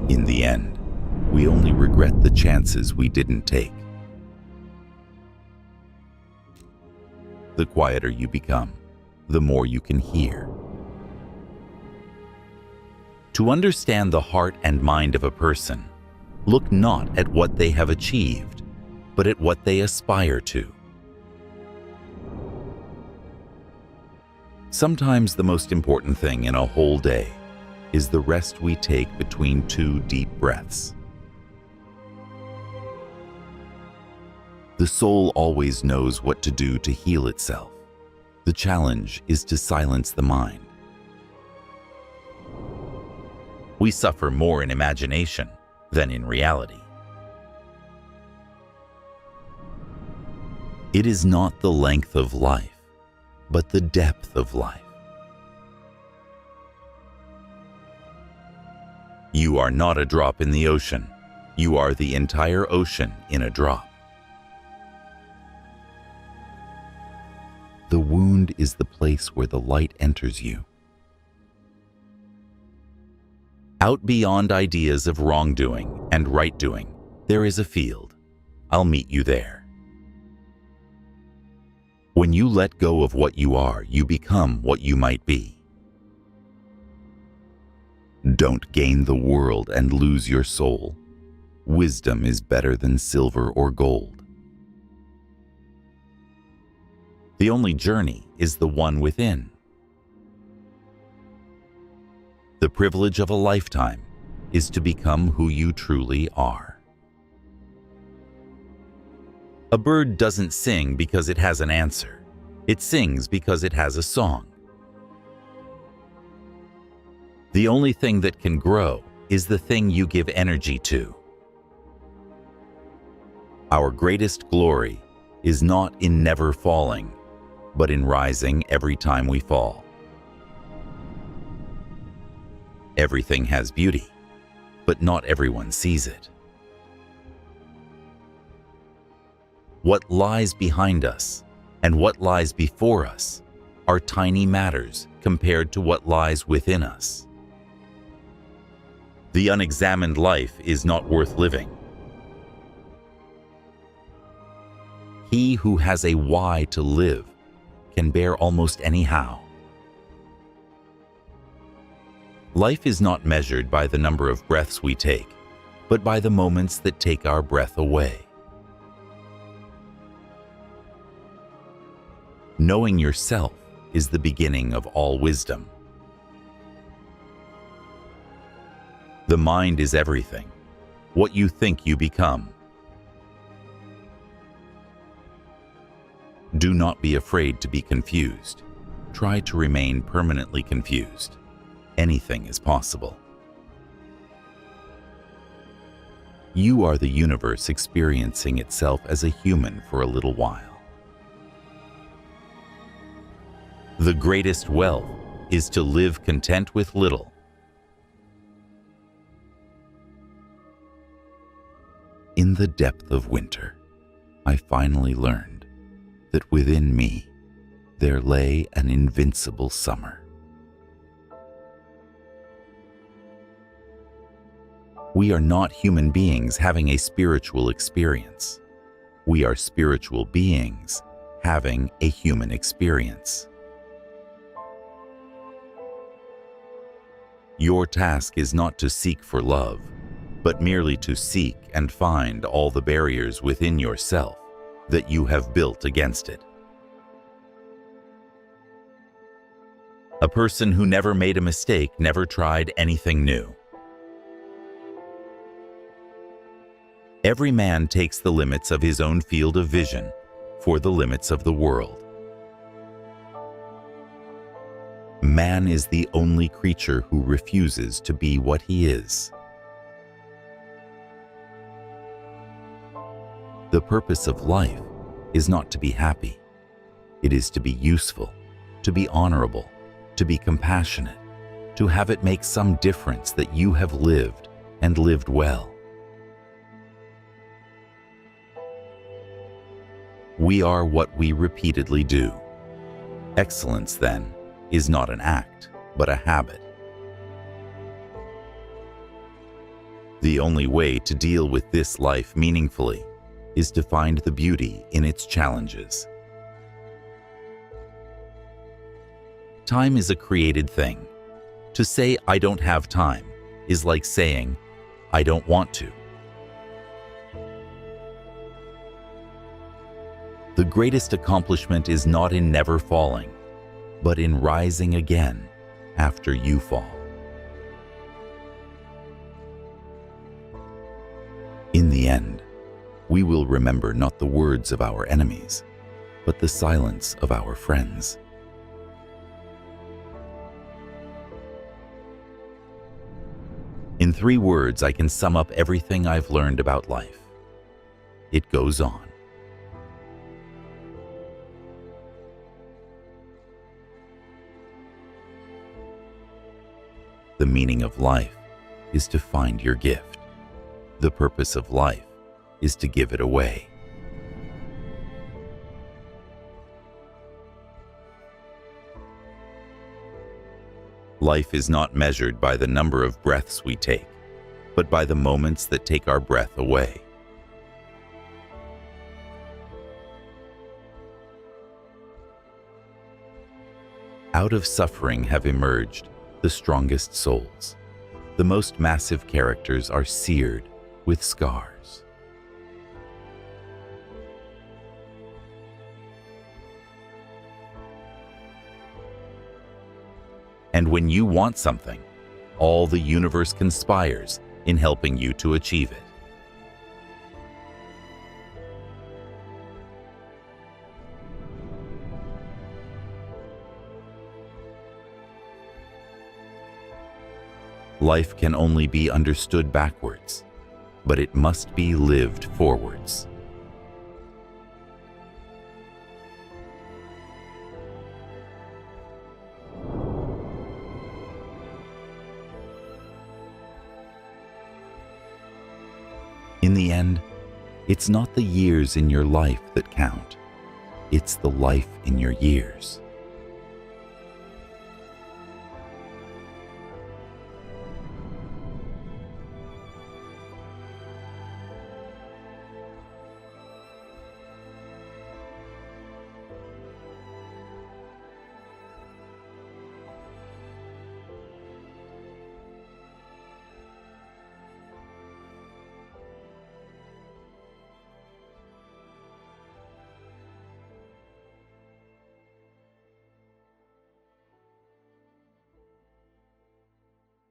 In the end, we only regret the chances we didn't take. The quieter you become, the more you can hear. To understand the heart and mind of a person, look not at what they have achieved, but at what they aspire to. Sometimes the most important thing in a whole day is the rest we take between two deep breaths. The soul always knows what to do to heal itself. The challenge is to silence the mind. We suffer more in imagination than in reality. It is not the length of life, but the depth of life. You are not a drop in the ocean. You are the entire ocean in a drop. The wound is the place where the light enters you. Out beyond ideas of wrongdoing and right-doing, there is a field. I'll meet you there. When you let go of what you are, you become what you might be. Don't gain the world and lose your soul. Wisdom is better than silver or gold. The only journey is the one within. The privilege of a lifetime is to become who you truly are. A bird doesn't sing because it has an answer. It sings because it has a song. The only thing that can grow is the thing you give energy to. Our greatest glory is not in never falling, but in rising every time we fall. Everything has beauty, but not everyone sees it. What lies behind us and what lies before us are tiny matters compared to what lies within us. The unexamined life is not worth living. He who has a why to live can bear almost any how. Life is not measured by the number of breaths we take, but by the moments that take our breath away. Knowing yourself is the beginning of all wisdom. The mind is everything. What you think you become. Do not be afraid to be confused. Try to remain permanently confused. Anything is possible. You are the universe experiencing itself as a human for a little while. The greatest wealth is to live content with little. In the depth of winter, I finally learned that within me there lay an invincible summer. We are not human beings having a spiritual experience. We are spiritual beings having a human experience. Your task is not to seek for love, but merely to seek and find all the barriers within yourself that you have built against it. A person who never made a mistake never tried anything new. Every man takes the limits of his own field of vision for the limits of the world. Man is the only creature who refuses to be what he is. The purpose of life is not to be happy. It is to be useful, to be honorable, to be compassionate, to have it make some difference that you have lived and lived well. We are what we repeatedly do. Excellence, then, is not an act, but a habit. The only way to deal with this life meaningfully is to find the beauty in its challenges. Time is a created thing. To say I don't have time is like saying I don't want to. The greatest accomplishment is not in never falling, but in rising again after you fall. In the end, we will remember not the words of our enemies, but the silence of our friends. In 3 words, I can sum up everything I've learned about life. It goes on. The meaning of life is to find your gift. The purpose of life is to give it away. Life is not measured by the number of breaths we take, but by the moments that take our breath away. Out of suffering have emerged the strongest souls. The most massive characters are seared with scars. And when you want something, all the universe conspires in helping you to achieve it. Life can only be understood backwards, but it must be lived forwards. In the end, it's not the years in your life that count. It's the life in your years.